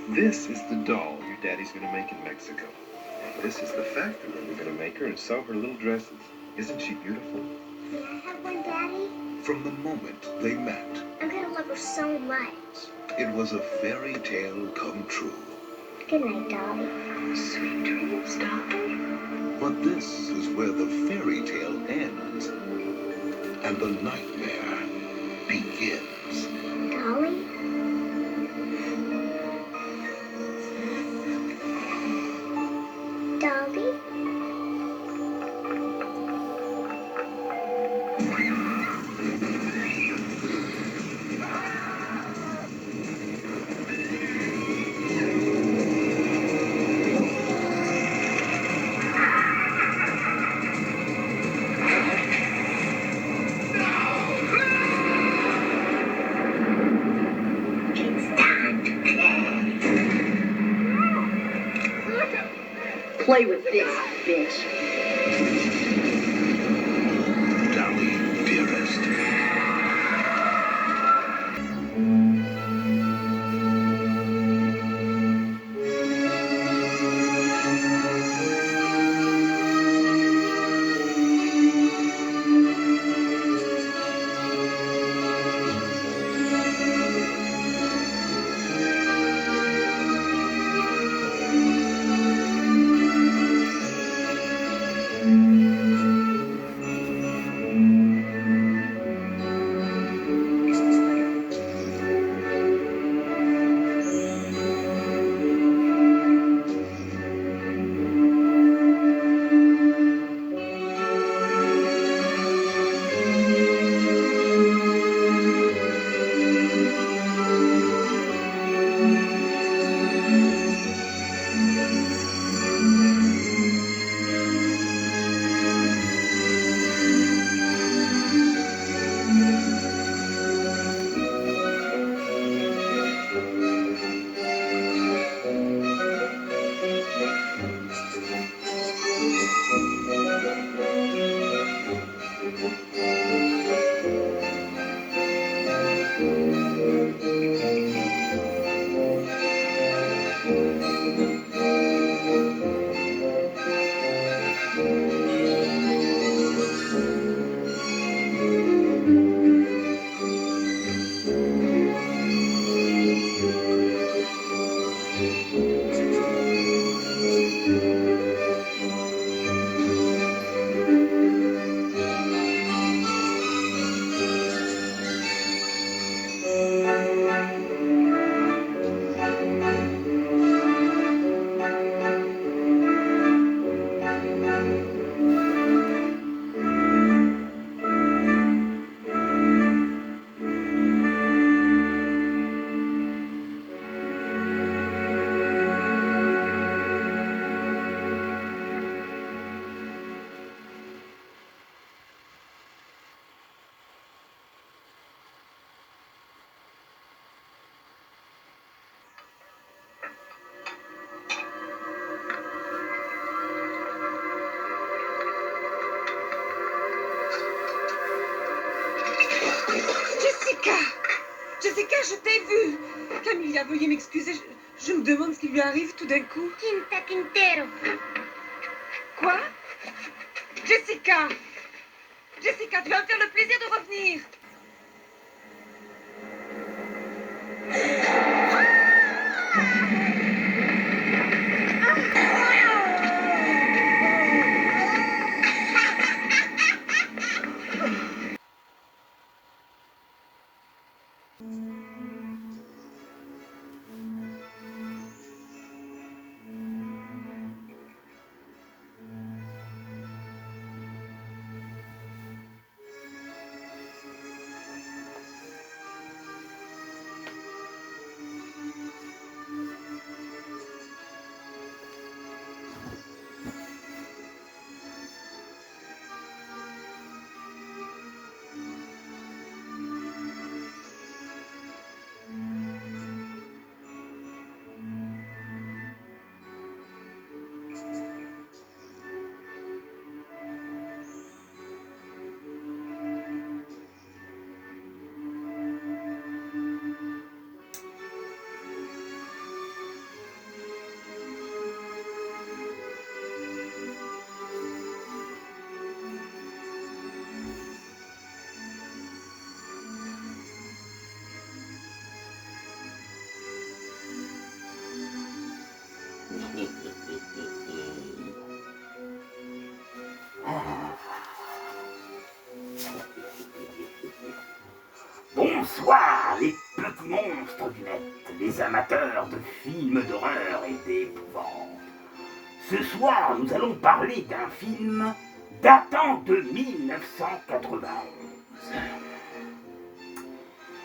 This is the doll your daddy's gonna make in Mexico. This is the factory where we're gonna make her and sew her little dresses. Isn't she beautiful? Can I have one, Daddy? From the moment they met, I'm gonna love her so much. it was a fairy tale come true. Good night, Dolly. Sweet dreams, darling. But this is where the fairy tale ends and the nightmare begins. Dolly? Dolly? Play with this, bitch. Dolly, dearest. Jessica, je t'ai vue. Camilla, veuillez m'excuser. Je me demande ce qui lui arrive tout d'un coup. Quinta Quintero. Quoi? Jessica! Jessica, tu vas me faire le plaisir de revenir. Bonsoir les petits monstres du net, les amateurs de films d'horreur et d'épouvante. Ce soir, nous allons parler d'un film datant de 1991.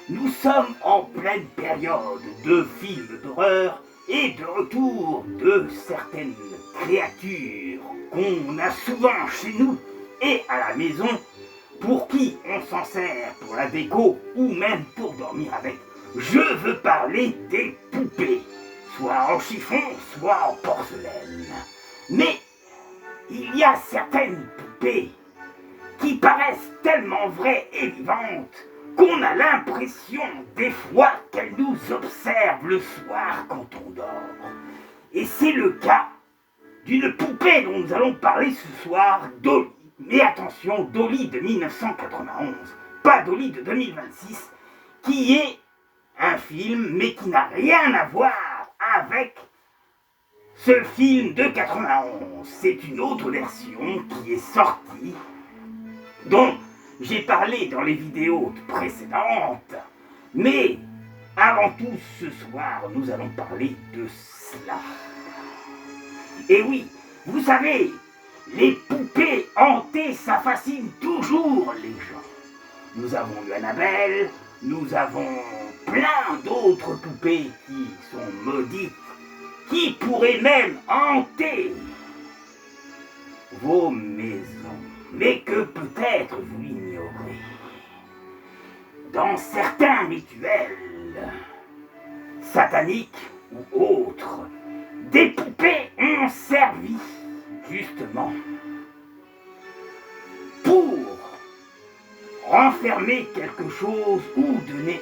Nous sommes en pleine période de films d'horreur et de retour de certaines créatures qu'on a souvent chez nous et à la maison, pour qui on s'en sert pour la déco ou même pour dormir avec. Je veux parler des poupées, soit en chiffon, soit en porcelaine. Mais il y a certaines poupées qui paraissent tellement vraies et vivantes qu'on a l'impression des fois qu'elles nous observent le soir quand on dort. Et c'est le cas d'une poupée dont nous allons parler ce soir, Dolly. Mais attention, Dolly de 1991, pas Dolly de 2026, qui est un film, mais qui n'a rien à voir avec ce film de 91. C'est une autre version qui est sortie, dont j'ai parlé dans les vidéos précédentes. Mais avant tout, ce soir, nous allons parler de cela. Et oui, vous savez, les poupées hantées, ça fascine toujours les gens. Nous avons eu Annabelle, nous avons plein d'autres poupées qui sont maudites, qui pourraient même hanter vos maisons, mais que peut-être vous ignorez. Dans certains rituels sataniques ou autres, des poupées ont servi justement pour renfermer quelque chose ou donner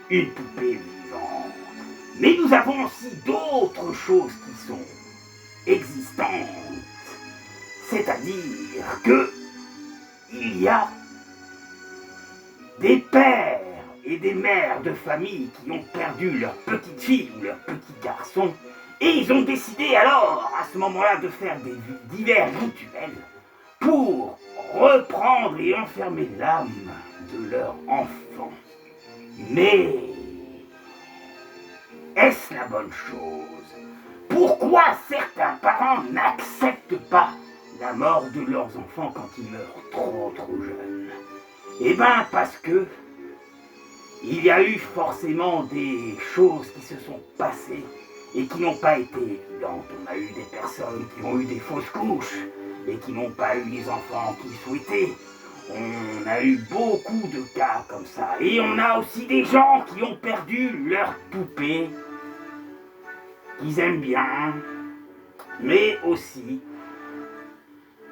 une poupée vivante. Mais nous avons aussi d'autres choses qui sont existantes, c'est-à-dire que il y a des pères et des mères de famille qui ont perdu leur petite fille ou leur petit garçon. Et ils ont décidé alors, à ce moment-là, de faire des divers rituels pour reprendre et enfermer l'âme de leur enfant. Mais est-ce la bonne chose? Pourquoi certains parents n'acceptent pas la mort de leurs enfants quand ils meurent trop jeunes? Eh bien, parce que il y a eu forcément des choses qui se sont passées et qui n'ont pas été évidentes. On a eu des personnes qui ont eu des fausses couches et qui n'ont pas eu les enfants qu'ils souhaitaient. On a eu beaucoup de cas comme ça. Et on a aussi des gens qui ont perdu leurs poupées, qu'ils aiment bien, mais aussi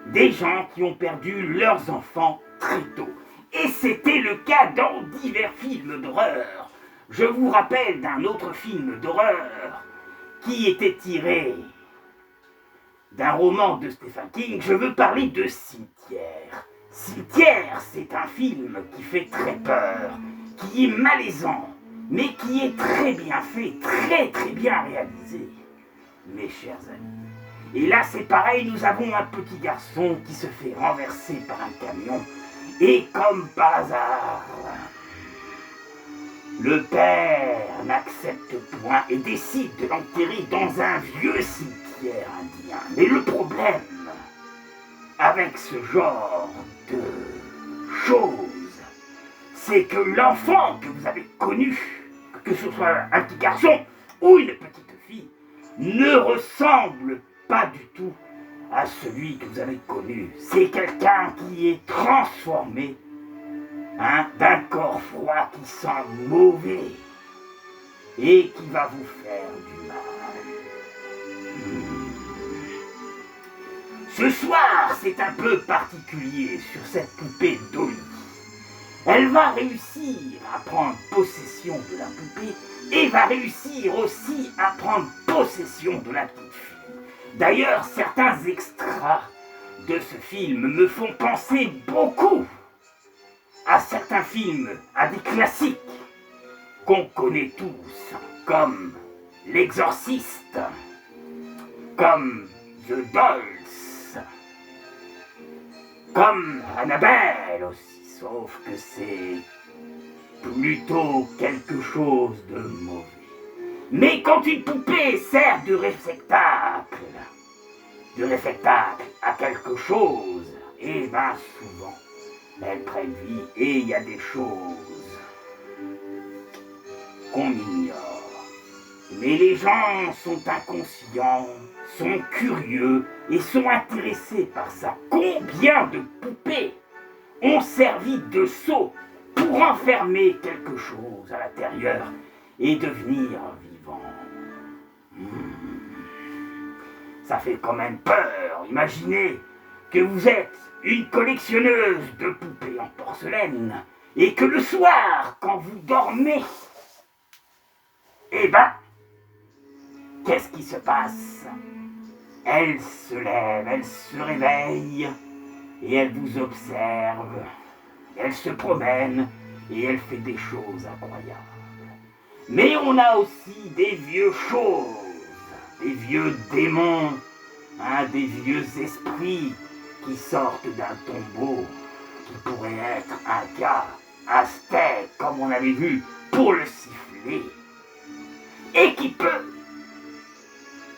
des gens qui ont perdu leurs enfants très tôt. Et c'était le cas dans divers films d'horreur. Je vous rappelle d'un autre film d'horreur qui était tiré d'un roman de Stephen King. Je veux parler de Cimetière. Cimetière, c'est un film qui fait très peur, qui est malaisant, mais qui est très bien fait, très bien réalisé, mes chers amis. Et là, c'est pareil, nous avons un petit garçon qui se fait renverser par un camion, et comme par hasard, le père n'accepte point et décide de l'enterrer dans un vieux cimetière indien. Mais le problème avec ce genre de choses, c'est que l'enfant que vous avez connu, que ce soit un petit garçon ou une petite fille, ne ressemble pas du tout à celui que vous avez connu. C'est quelqu'un qui est transformé, d'un corps froid qui sent mauvais et qui va vous faire du mal. Ce soir, c'est un peu particulier sur cette poupée Dolly. Elle va réussir à prendre possession de la poupée et va réussir aussi à prendre possession de la petite fille. D'ailleurs, certains extras de ce film me font penser beaucoup à certains films, à des classiques qu'on connaît tous, comme L'Exorciste, comme The Dolls, comme Annabelle aussi, sauf que c'est plutôt quelque chose de mauvais. Mais quand une poupée sert de réceptacle à quelque chose, eh ben souvent, elle prenne vie et il y a des choses qu'on ignore. Mais les gens sont inconscients, sont curieux et sont intéressés par ça. Combien de poupées ont servi de seau pour enfermer quelque chose à l'intérieur et devenir vivant? Ça fait quand même peur. Imaginez que vous êtes une collectionneuse de poupées en porcelaine et que le soir, quand vous dormez, eh ben, qu'est-ce qui se passe? Elle se lève, elle se réveille et elle vous observe. Elle se promène et elle fait des choses incroyables. Mais on a aussi des vieux choses, des vieux démons, des vieux esprits qui sortent d'un tombeau, qui pourrait être un gars aztèque, comme on avait vu, pour le siffler, et qui peut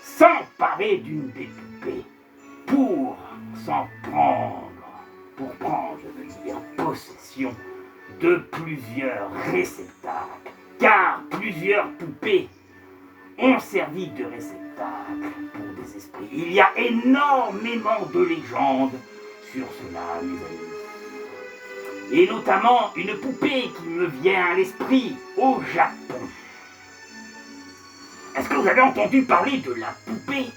s'emparer d'une des poupées pour s'en prendre, je veux dire, possession de plusieurs réceptacles, car plusieurs poupées ont servi de réceptacle pour des esprits. Il y a énormément de légendes sur cela, mes amis. Et notamment une poupée qui me vient à l'esprit au Japon. Est-ce que vous avez entendu parler de la poupée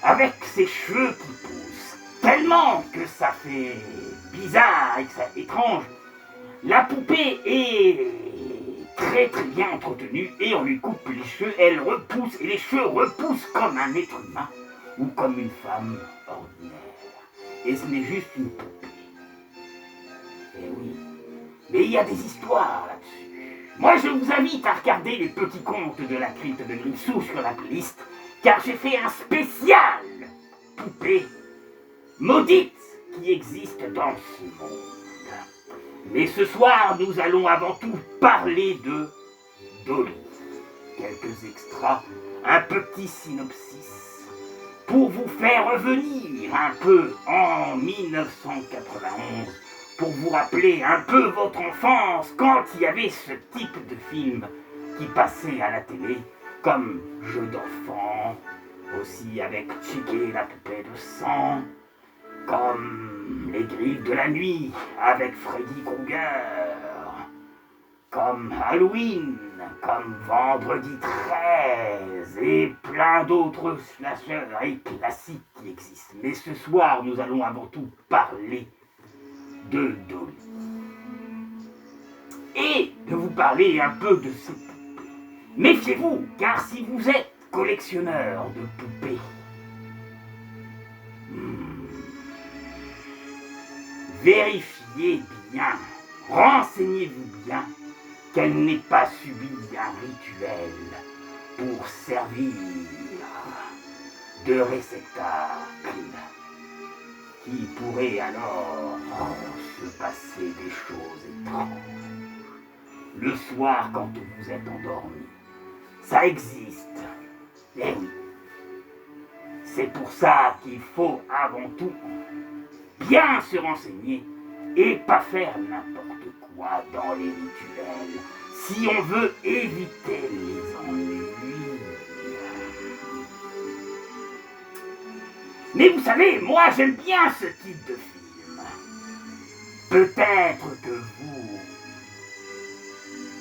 avec ses cheveux qui poussent? Tellement que ça fait bizarre et que ça étrange. La poupée est très très bien entretenue et on lui coupe les cheveux, elle repousse et les cheveux repoussent comme un être humain ou comme une femme ordinaire. Et ce n'est juste une poupée. Eh oui, mais il y a des histoires là-dessus. Moi je vous invite à regarder les petits contes de la crypte de Grimsou sur la playlist, car j'ai fait un spécial poupée maudite qui existe dans ce monde. Mais ce soir, nous allons avant tout parler de Dolly. Quelques extras, un petit synopsis, pour vous faire revenir un peu en 1991, pour vous rappeler un peu votre enfance quand il y avait ce type de film qui passait à la télé, comme Jeux d'enfants, aussi avec Chicky la poupée de sang, comme Les Griffes de la nuit avec Freddy Krueger, comme Halloween, comme Vendredi 13 et plein d'autres slashers et classiques qui existent. Mais ce soir, nous allons avant tout parler de Dolly. Et de vous parler un peu de ces poupées. Méfiez-vous, car si vous êtes collectionneur de poupées, vérifiez bien, renseignez-vous bien qu'elle n'ait pas subi un rituel pour servir de réceptacle qui pourrait alors se passer des choses étranges. Le soir quand vous êtes endormi, ça existe. Eh oui. C'est pour ça qu'il faut avant tout bien se renseigner et pas faire n'importe quoi dans les rituels si on veut éviter les ennuis. Mais vous savez, moi j'aime bien ce type de film. Peut-être que vous,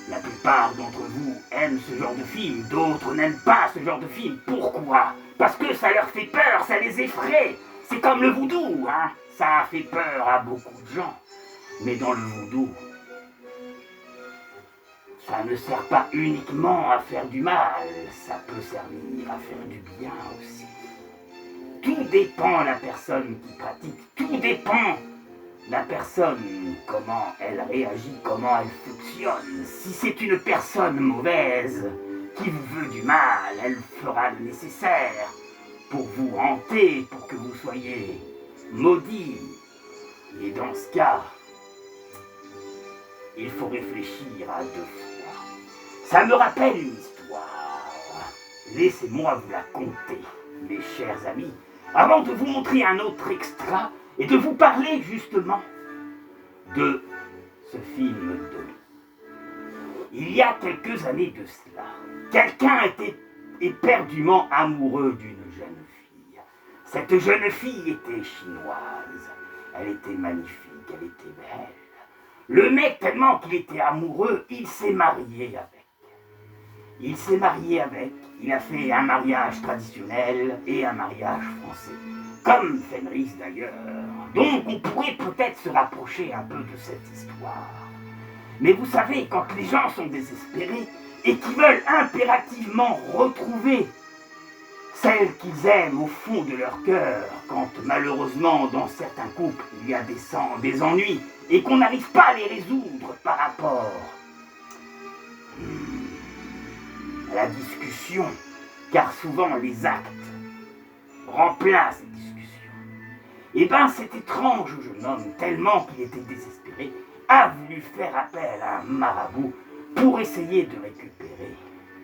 la plupart d'entre vous aiment ce genre de film, d'autres n'aiment pas ce genre de film. Pourquoi? Parce que ça leur fait peur, ça les effraie. C'est comme le voodoo, hein. Ça a fait peur à beaucoup de gens. Mais dans le voodoo, ça ne sert pas uniquement à faire du mal, ça peut servir à faire du bien aussi. Tout dépend de la personne qui pratique, tout dépend de la personne, comment elle réagit, comment elle fonctionne. Si c'est une personne mauvaise qui vous veut du mal, elle fera le nécessaire pour vous hanter, pour que vous soyez maudit. Et dans ce cas, il faut réfléchir à 2 fois. Ça me rappelle une histoire. Laissez-moi vous la conter, mes chers amis, avant de vous montrer un autre extra et de vous parler justement de ce film Dolly. Il y a quelques années de cela, quelqu'un était éperdument amoureux d'une jeune fille. Cette jeune fille était chinoise. Elle était magnifique, elle était belle. Le mec, tellement qu'il était amoureux, il s'est marié avec. Il a fait un mariage traditionnel et un mariage français. Comme Fenris d'ailleurs. Donc on pourrait peut-être se rapprocher un peu de cette histoire. Mais vous savez, quand les gens sont désespérés et qu'ils veulent impérativement retrouver celle qu'ils aiment au fond de leur cœur, quand malheureusement dans certains couples il y a des ennuis et qu'on n'arrive pas à les résoudre par rapport à la discussion, car souvent les actes remplacent les discussions. Et ben cet étrange jeune homme, tellement qu'il était désespéré, a voulu faire appel à un marabout pour essayer de récupérer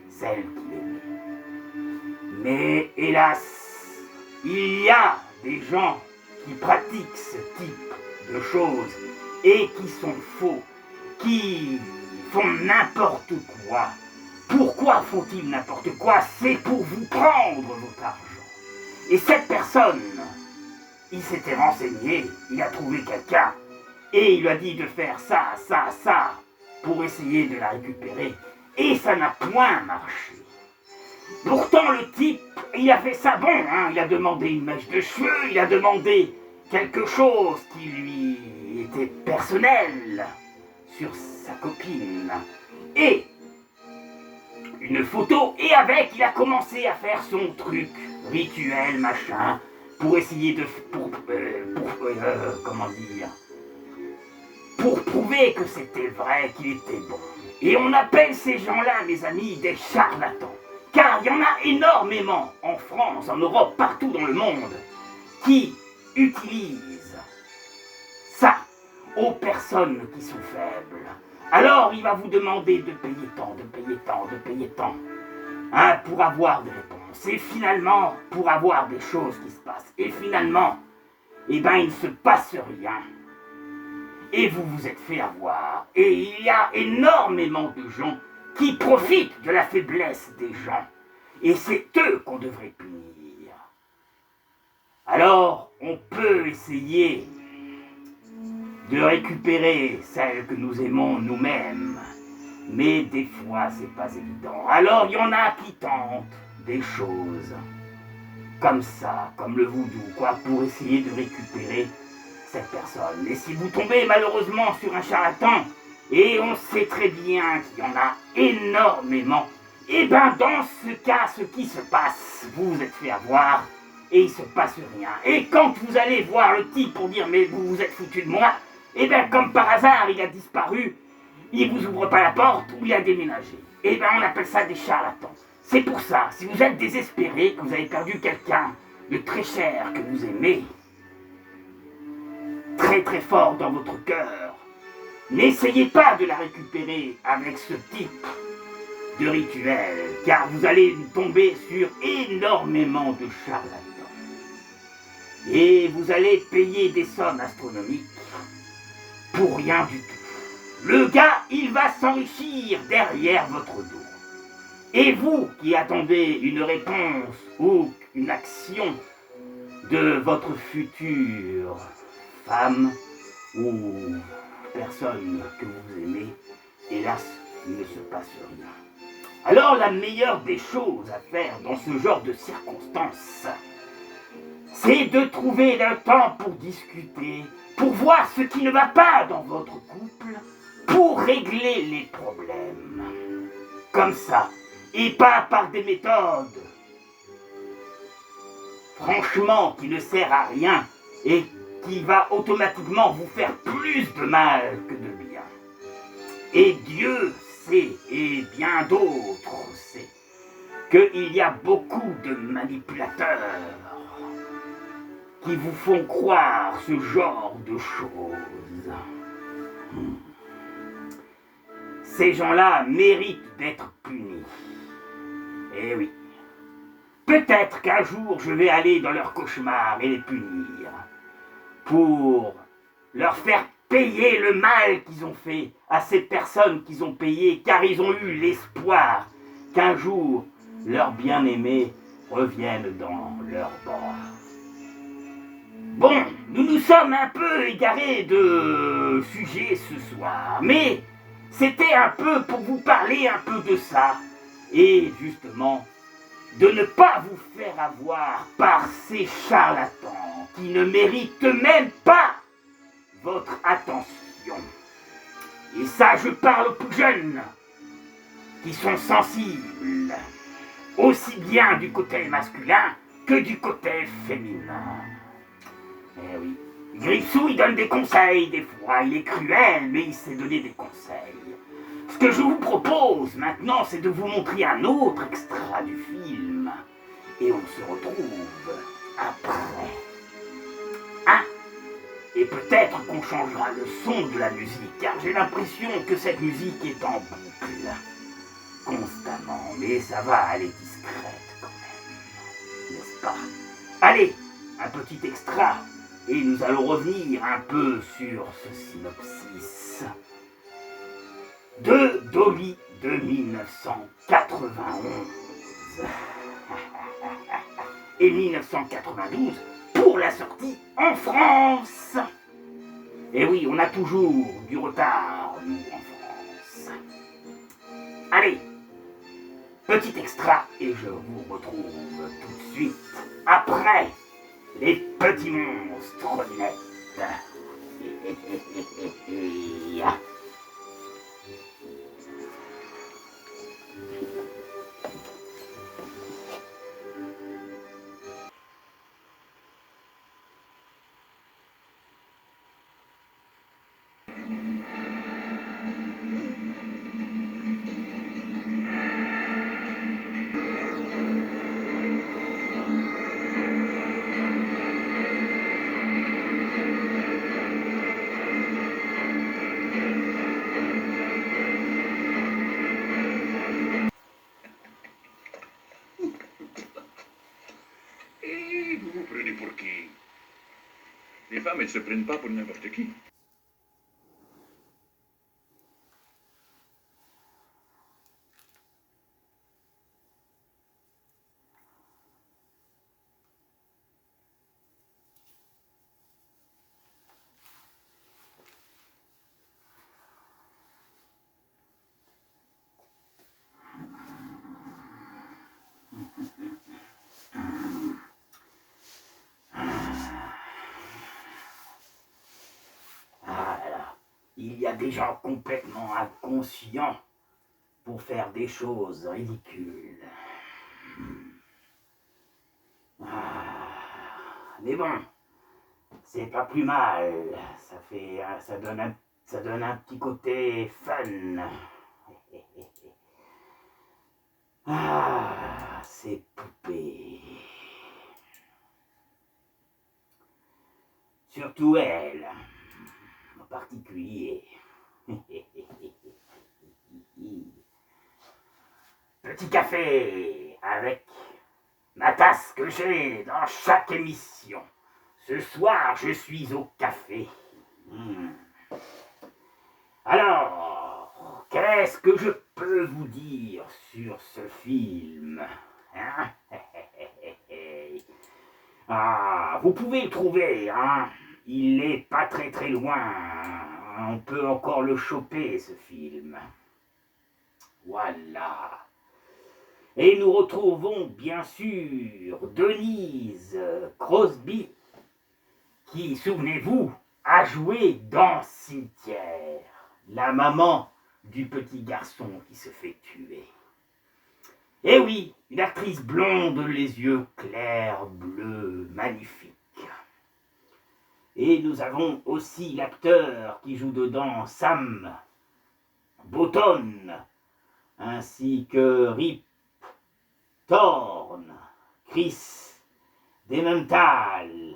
celle qu'il aimait. Mais hélas, il y a des gens qui pratiquent ce type de choses et qui sont faux, qui font n'importe quoi. Pourquoi font-ils n'importe quoi? C'est pour vous prendre votre argent. Et cette personne, il s'était renseigné, il a trouvé quelqu'un et il lui a dit de faire ça, ça, ça pour essayer de la récupérer. Et ça n'a point marché. Pourtant le type, il a fait ça bon, hein. Il a demandé une mèche de cheveux, il a demandé quelque chose qui lui était personnel sur sa copine. Et une photo, et avec, il a commencé à faire son truc, rituel, machin, pour essayer de... comment dire... pour prouver que c'était vrai, qu'il était bon. Et on appelle ces gens-là, mes amis, des charlatans. Car il y en a énormément en France, en Europe, partout dans le monde, qui utilisent ça aux personnes qui sont faibles. Alors il va vous demander de payer tant, de payer tant, de payer tant, hein, pour avoir des réponses. Et finalement, pour avoir des choses qui se passent. Et finalement, eh ben, il ne se passe rien. Et vous vous êtes fait avoir. Et il y a énormément de gens qui profitent de la faiblesse des gens. Et c'est eux qu'on devrait punir. Alors, on peut essayer de récupérer celle que nous aimons nous-mêmes. Mais des fois, c'est pas évident. Alors, il y en a qui tentent des choses comme ça, comme le voodoo, quoi, pour essayer de récupérer cette personne. Et si vous tombez malheureusement sur un charlatan, et on sait très bien qu'il y en a énormément, et ben dans ce cas, ce qui se passe, vous vous êtes fait avoir, et il se passe rien. Et quand vous allez voir le type pour dire mais vous vous êtes foutu de moi, et ben comme par hasard, il a disparu, il vous ouvre pas la porte ou il a déménagé. Et ben on appelle ça des charlatans. C'est pour ça, si vous êtes désespéré, que vous avez perdu quelqu'un de très cher que vous aimez, très très fort dans votre cœur, n'essayez pas de la récupérer avec ce type de rituel, car vous allez tomber sur énormément de charlatans. Et vous allez payer des sommes astronomiques pour rien du tout. Le gars, il va s'enrichir derrière votre dos. Et vous qui attendez une réponse ou une action de votre future femme ou personne que vous aimez, hélas, il ne se passe rien. Alors la meilleure des choses à faire dans ce genre de circonstances, c'est de trouver le temps pour discuter, pour voir ce qui ne va pas dans votre couple, pour régler les problèmes. Comme ça, et pas par des méthodes, franchement, qui ne sert à rien et qui va automatiquement vous faire plus de mal que de bien. Et Dieu sait, et bien d'autres sait, qu'il y a beaucoup de manipulateurs qui vous font croire ce genre de choses. ces gens-là méritent d'être punis. Eh oui. Peut-être qu'un jour je vais aller dans leurs cauchemars et les punir. Pour leur faire payer le mal qu'ils ont fait à ces personnes qu'ils ont payées, car ils ont eu l'espoir qu'un jour leurs bien-aimés reviennent dans leurs bras. Bon, nous nous sommes un peu égarés de sujet ce soir, mais c'était un peu pour vous parler un peu de ça, et justement, de ne pas vous faire avoir par ces charlatans qui ne méritent même pas votre attention. Et ça, je parle aux plus jeunes, qui sont sensibles, aussi bien du côté masculin que du côté féminin. Eh oui, Grissou, il donne des conseils des fois, il est cruel, mais il sait donner des conseils. Ce que je vous propose maintenant, c'est de vous montrer un autre extrait du film. Et on se retrouve après. Hein? Et peut-être qu'on changera le son de la musique, car j'ai l'impression que cette musique est en boucle. Constamment, mais ça va aller discrète quand même. N'est-ce pas? Allez, un petit extra, et nous allons revenir un peu sur ce synopsis. De Dolly de 1991 et 1992 pour la sortie en France. Et oui, on a toujours du retard, nous, en France. Allez, petit extra et je vous retrouve tout de suite après les petits monstres nets. Et vous vous prenez pour qui? Les femmes, elles se prennent pas pour n'importe qui. Il y a des gens complètement inconscients pour faire des choses ridicules. Mais bon, c'est pas plus mal. Ça donne un petit côté fun. Ces poupées. Surtout elle. En particulier. Petit café avec ma tasse que j'ai dans chaque émission. Ce soir, je suis au café. Alors, qu'est-ce que je peux vous dire sur ce film, hein? Vous pouvez le trouver, hein? Il est pas très loin. On peut encore le choper, ce film. Voilà. Et nous retrouvons bien sûr Denise Crosby, qui, souvenez-vous, a joué dans Cimetière, la maman du petit garçon qui se fait tuer. Eh oui, une actrice blonde, les yeux clairs, bleus, magnifique. Et nous avons aussi l'acteur qui joue dedans, Sam Botton, ainsi que Rip Torn, Chris Demental,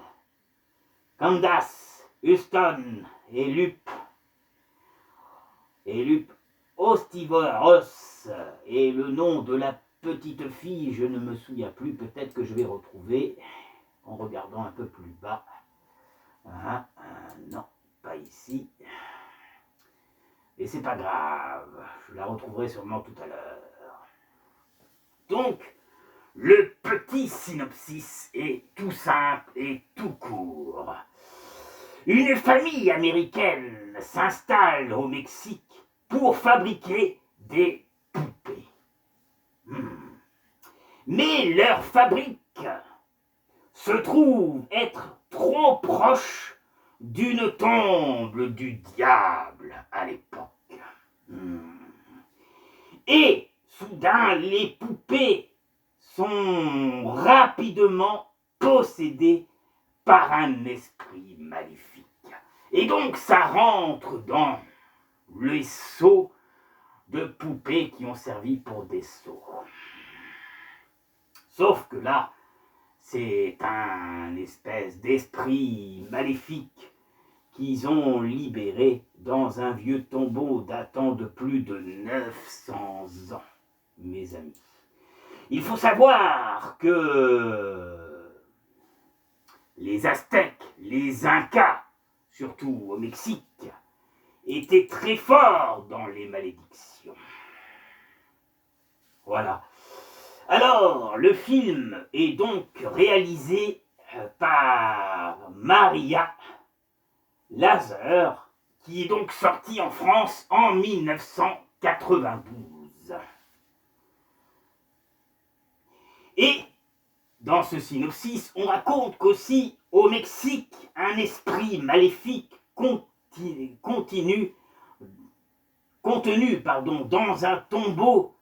Candace Houston et Lup Ostivoros. Et le nom de la petite fille, je ne me souviens plus, peut-être que je vais retrouver en regardant un peu plus bas. Non, pas ici. Et c'est pas grave, je la retrouverai sûrement tout à l'heure. Donc, le petit synopsis est tout simple et tout court. Une famille américaine s'installe au Mexique pour fabriquer des poupées. Mais leur fabrique se trouve être trop proche d'une tombe du diable à l'époque. Et soudain, les poupées sont rapidement possédées par un esprit maléfique. Et donc ça rentre dans les seaux de poupées qui ont servi pour des seaux. Sauf que là, c'est un espèce d'esprit maléfique qu'ils ont libéré dans un vieux tombeau datant de plus de 900 ans, mes amis. Il faut savoir que les Aztèques, les Incas, surtout au Mexique, étaient très forts dans les malédictions. Voilà. Alors, le film est donc réalisé par Maria Lazer, qui est donc sorti en France en 1992. Et dans ce synopsis, on raconte qu'aussi au Mexique, un esprit maléfique contenu dans un tombeau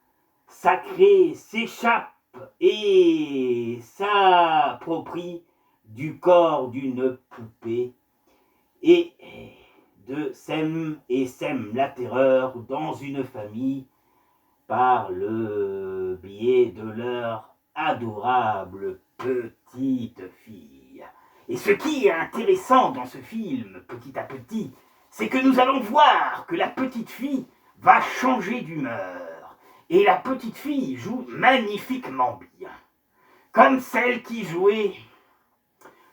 sacré s'échappe et s'approprie du corps d'une poupée et sème la terreur dans une famille par le biais de leur adorable petite fille. Et ce qui est intéressant dans ce film, petit à petit, c'est que nous allons voir que la petite fille va changer d'humeur. Et la petite fille joue magnifiquement bien, comme celle qui jouait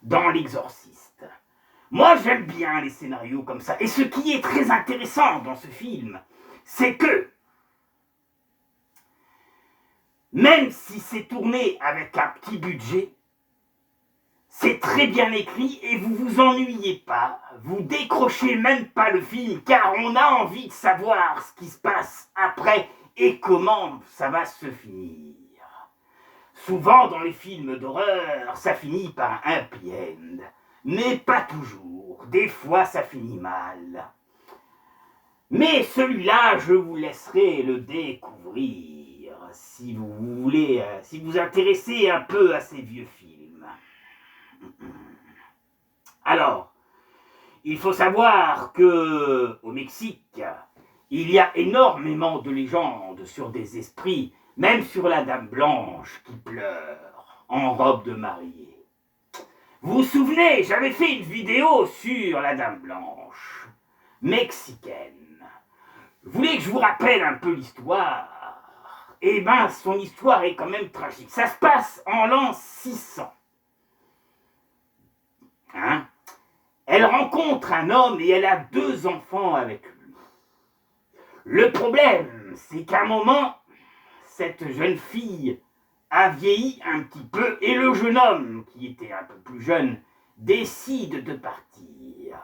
dans L'Exorciste. Moi, j'aime bien les scénarios comme ça. Et ce qui est très intéressant dans ce film, c'est que même si c'est tourné avec un petit budget, c'est très bien écrit et vous vous ennuyez pas, vous décrochez même pas le film car on a envie de savoir ce qui se passe après et comment ça va se finir. Souvent dans les films d'horreur, ça finit par un happy end, mais pas toujours, des fois ça finit mal. Mais celui-là, je vous laisserai le découvrir si vous voulez, si vous intéressez un peu à ces vieux films. Alors, il faut savoir que au Mexique, il y a énormément de légendes sur des esprits, même sur la Dame Blanche qui pleure en robe de mariée. Vous vous souvenez, j'avais fait une vidéo sur la Dame Blanche, mexicaine. Vous voulez que je vous rappelle un peu l'histoire ? Eh bien, son histoire est quand même tragique. Ça se passe en l'an 600. Elle rencontre un homme et elle a 2 enfants avec lui. Le problème, c'est qu'à un moment, cette jeune fille a vieilli un petit peu et le jeune homme, qui était un peu plus jeune, décide de partir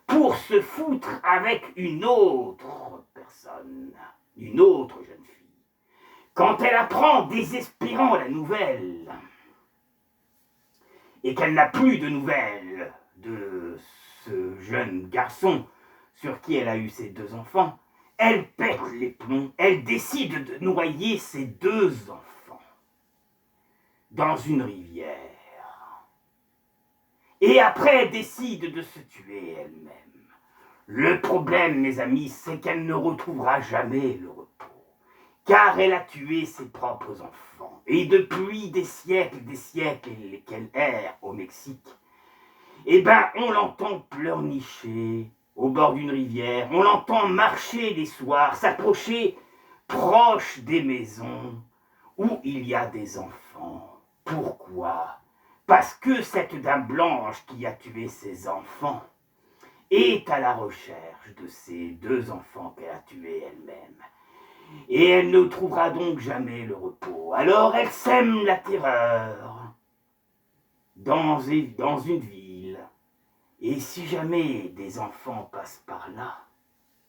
pour se foutre avec une autre personne, une autre jeune fille. Quand elle apprend désespérant la nouvelle et qu'elle n'a plus de nouvelles de ce jeune garçon sur qui elle a eu ses 2 enfants, elle pète les plombs, elle décide de noyer ses 2 enfants dans une rivière. Et après, elle décide de se tuer elle-même. Le problème, mes amis, c'est qu'elle ne retrouvera jamais le repos, car elle a tué ses propres enfants. Et depuis des siècles qu'elle erre au Mexique, eh ben, on l'entend pleurnicher au bord d'une rivière. On l'entend marcher les soirs, s'approcher proche des maisons où il y a des enfants. Pourquoi? Parce que cette dame blanche qui a tué ses enfants est à la recherche de ces 2 enfants qu'elle a tués elle-même. Et elle ne trouvera donc jamais le repos. Alors elle sème la terreur dans une ville. Et si jamais des enfants passent par là,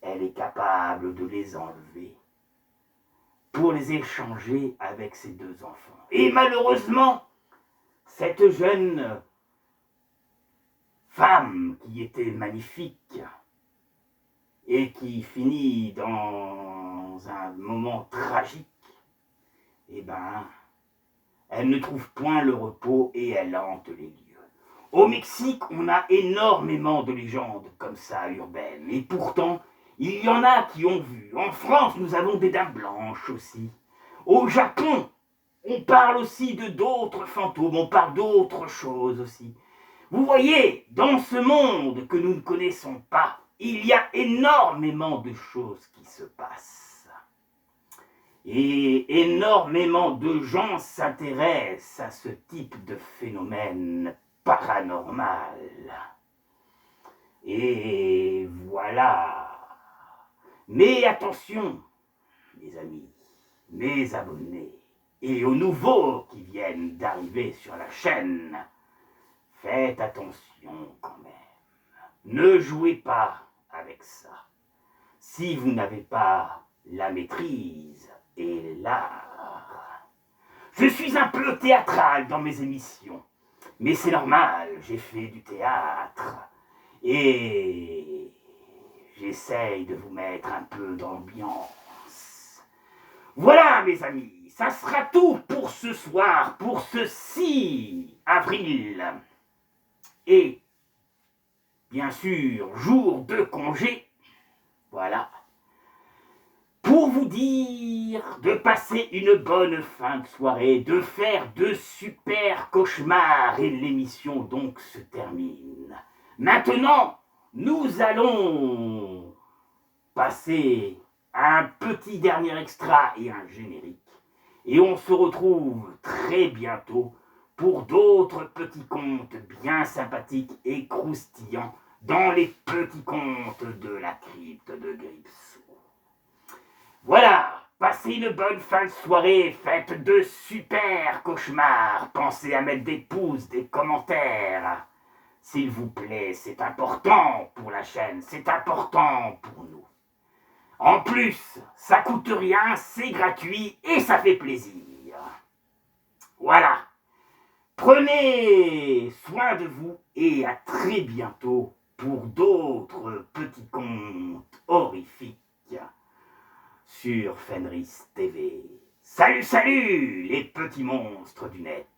elle est capable de les enlever pour les échanger avec ses 2 enfants. Et malheureusement, cette jeune femme qui était magnifique et qui finit dans un moment tragique, eh ben, elle ne trouve point le repos et elle hante les lieux. Au Mexique, on a énormément de légendes comme ça urbaines, et pourtant, il y en a qui ont vu. En France, nous avons des dames blanches aussi. Au Japon, on parle aussi de d'autres fantômes, on parle d'autres choses aussi. Vous voyez, dans ce monde que nous ne connaissons pas, il y a énormément de choses qui se passent. Et énormément de gens s'intéressent à ce type de phénomène paranormal. Et voilà. Mais attention, mes amis, mes abonnés, et aux nouveaux qui viennent d'arriver sur la chaîne, faites attention quand même. Ne jouez pas avec ça. Si vous n'avez pas la maîtrise et l'art. Je suis un peu théâtral dans mes émissions, mais c'est normal, j'ai fait du théâtre et j'essaye de vous mettre un peu d'ambiance. Voilà mes amis, ça sera tout pour ce soir, pour ce 6 avril. Et bien sûr, jour de congé, voilà, pour vous dire de passer une bonne fin de soirée, de faire de super cauchemars, et l'émission donc se termine. Maintenant, nous allons passer un petit dernier extra et un générique. Et on se retrouve très bientôt pour d'autres petits contes bien sympathiques et croustillants dans les petits contes de la crypte de Gripsou. Voilà, passez une bonne fin de soirée, faites de super cauchemars, pensez à mettre des pouces, des commentaires. S'il vous plaît, c'est important pour la chaîne, c'est important pour nous. En plus, ça coûte rien, c'est gratuit et ça fait plaisir. Voilà. Prenez soin de vous et à très bientôt pour d'autres petits contes horrifiques sur Fenris TV. Salut, salut les petits monstres du net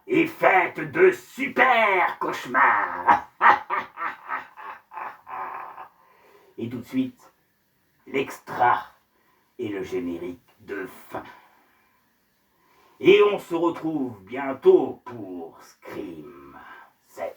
et faites de super cauchemars. Et tout de suite, l'extra et le générique de fin. Et on se retrouve bientôt pour Scream 7.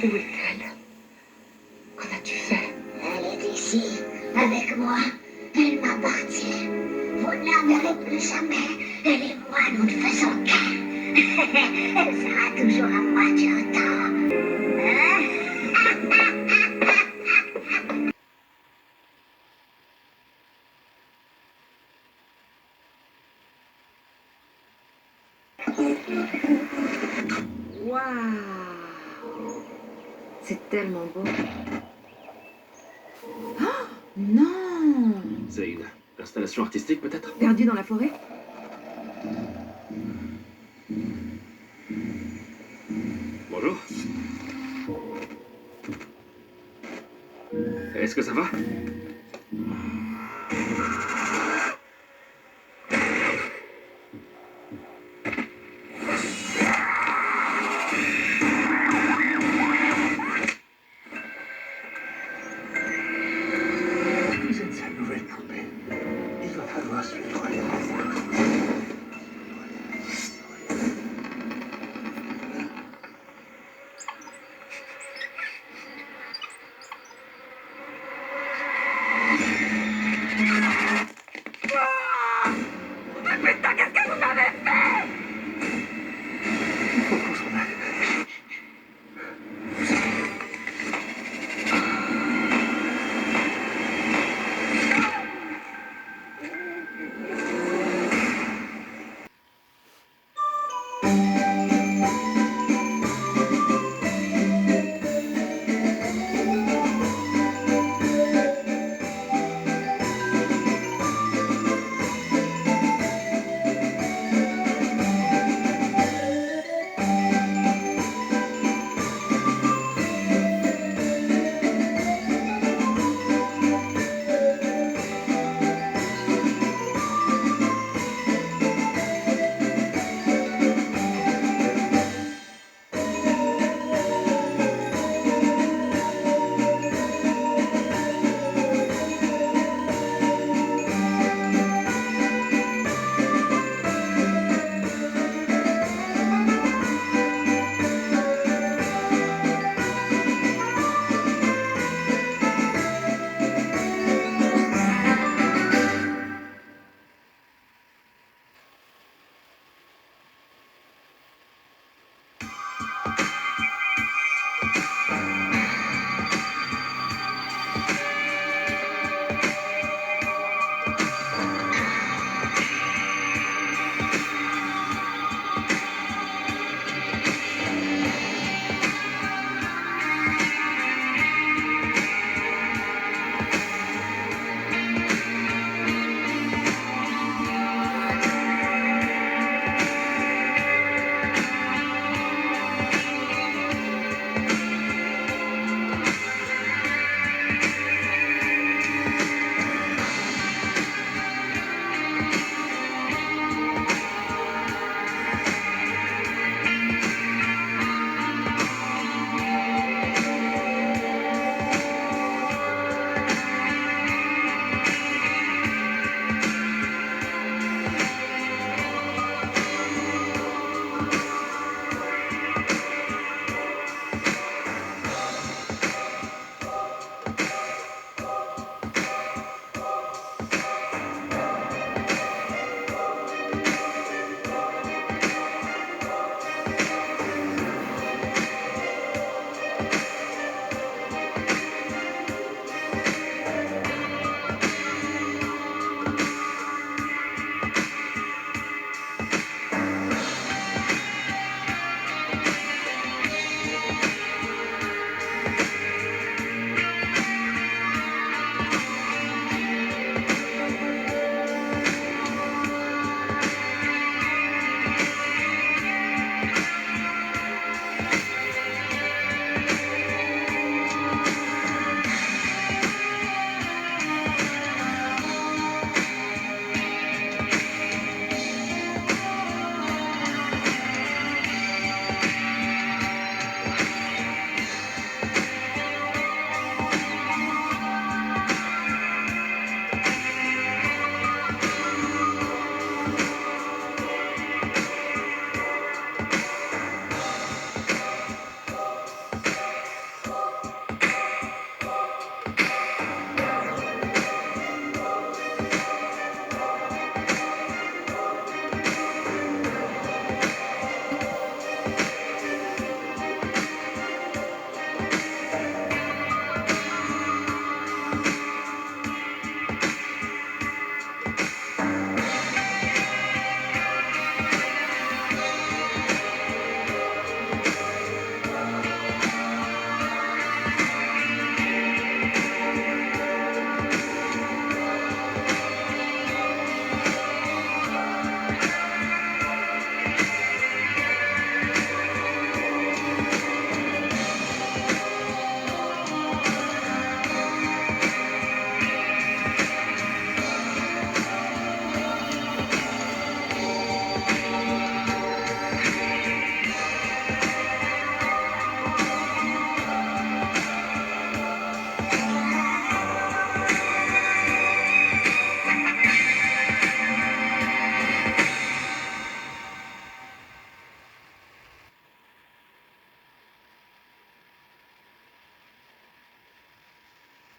Où est-elle? Qu'en as-tu fait? Elle est ici, avec moi. Elle m'appartient. Vous ne la verrez plus jamais. Elle et moi, nous ne faisons qu'un. Elle sera toujours à moi, tu entends? Hein? Waouh! C'est tellement beau. Oh, non! C'est une installation artistique, peut-être? Perdu dans la forêt? Bonjour. Est-ce que ça va?